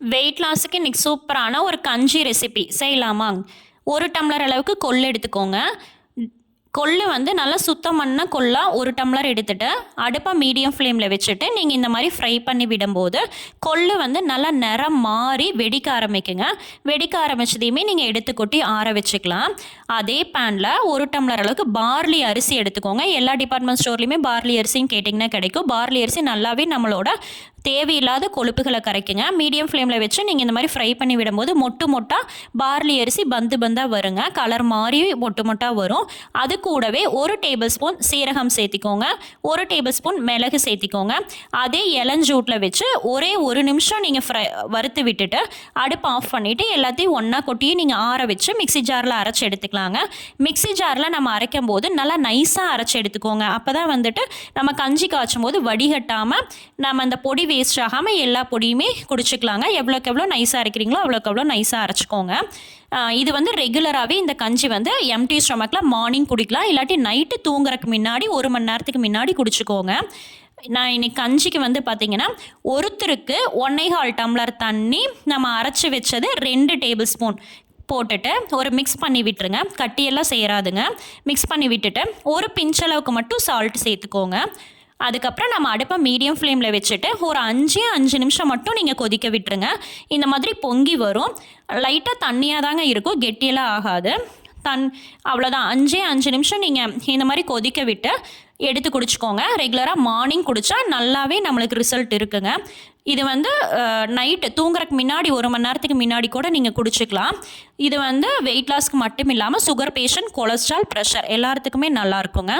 Wait லாஸுக்கு இன்றைக்கி சூப்பரான ஒரு கஞ்சி ரெசிபி செய்யலாமா? 1 டம்ளர் அளவுக்கு கொள்ளு எடுத்துக்கோங்க. கொள்ளு வந்து நல்லா சுத்தம் பண்ண கொள்ளா 1 டம்ளர் எடுத்துகிட்டு அடுப்பை மீடியம் ஃப்ளேமில் வச்சுட்டு நீங்கள் இந்த மாதிரி ஃப்ரை பண்ணி விடும்போது கொள்ளு வந்து நல்லா நிறம் மாறி வெடிக்க ஆரம்பிக்குங்க. வெடிக்க ஆரம்பிச்சதையுமே நீங்கள் எடுத்து கொட்டி ஆற வச்சுக்கலாம். அதே பேனில் 1 டம்ளர் அளவுக்கு பார்லி அரிசி எடுத்துக்கோங்க. எல்லா டிபார்ட்மெண்ட் ஸ்டோர்லேயுமே பார்லி அரிசின்னு கேட்டிங்கன்னா கிடைக்கும். பார்லி அரிசி நல்லாவே நம்மளோட தேவையில்லாத கொழுப்புகளை கரைக்குங்க. மீடியம் ஃப்ளேமில் வச்சு நீங்கள் இந்த மாதிரி ஃப்ரை பண்ணி விடும்போது மொட்டு மொட்டாக பார்லி அரிசி பந்தாக வருங்க. கலர் மாறி மொட்டு மொட்டாக வரும். அது கூடவே 1 டேபிள் ஸ்பூன் சீரகம் சேர்த்திக்கோங்க. 1 டேபிள் ஸ்பூன் மிளகு சேர்த்திக்கோங்க. அதே இளஞ்சூட்டில் வச்சு ஒரே 1 நிமிஷம் நீங்கள் வறுத்து விட்டுட்டு அடுப்பு ஆஃப் பண்ணிவிட்டு எல்லாத்தையும் ஒன்றா கொட்டியே நீங்கள் ஆற வச்சு மிக்ஸி ஜாரில் அரைச்சி எடுத்துக்கலாங்க. மிக்ஸி ஜாரில் நம்ம அரைக்கும் போது நல்லா நைஸாக அரைச்சி எடுத்துக்கோங்க. அப்போ தான் வந்துட்டு நம்ம கஞ்சி காய்ச்சும் போது வடிகட்டாமல் நம்ம அந்த பொடி வேஸ்ட் ஆகாமல் எல்லா பொடியுமே குடிச்சிக்கலாங்க. எவ்வளோக்கு எவ்வளோ நைஸாக அரைக்கிறீங்களோ அவ்வளோக்கு எவ்வளோ நைஸாக அரைச்சிக்கோங்க. இது வந்து ரெகுலராகவே இந்த கஞ்சி வந்து எம்டி ஸ்டொமக்கில் மார்னிங் குடிக்கலாம். இல்லாட்டி நைட்டு தூங்குறதுக்கு முன்னாடி 1 மணி நேரத்துக்கு முன்னாடி குடிச்சிக்கோங்க. நான் இன்னைக்கு கஞ்சிக்கு வந்து பார்த்திங்கன்னா ஒருத்தருக்கு 1.25 டம்ளர் தண்ணி நம்ம அரைச்சி வச்சது 2 டேபிள் ஸ்பூன் போட்டுட்டு ஒரு மிக்ஸ் பண்ணி விட்டுருங்க. கட்டியெல்லாம் சேராதுங்க. மிக்ஸ் பண்ணி விட்டுட்டு ஒரு பிஞ்சளவுக்கு மட்டும் சால்ட் சேர்த்துக்கோங்க. அதுக்கப்புறம் நம்ம அடுப்பை மீடியம் ஃப்ளேமில் வச்சுட்டு ஒரு 5 நிமிஷம் மட்டும் நீங்கள் கொதிக்க விட்டுருங்க. இந்த மாதிரி பொங்கி வரும். லைட்டாக தண்ணியாக தாங்க இருக்கும், கெட்டியெல்லாம் ஆகாது. அவ்வளோதான். 5 நிமிஷம் நீங்கள் இந்த மாதிரி கொதிக்க விட்டு எடுத்து குடிச்சிக்கோங்க. ரெகுலராக மார்னிங் குடித்தா நல்லாவே நம்மளுக்கு ரிசல்ட் இருக்குங்க. இது வந்து நைட்டு தூங்குறதுக்கு முன்னாடி 1 மணி நேரத்துக்கு முன்னாடி கூட நீங்கள் குடிச்சிக்கலாம். இது வந்து வெயிட் லாஸ்க்கு மட்டும் இல்லாமல் சுகர் பேஷண்ட், கொலஸ்ட்ரால், ப்ரெஷர் எல்லாத்துக்குமே நல்லா இருக்குங்க.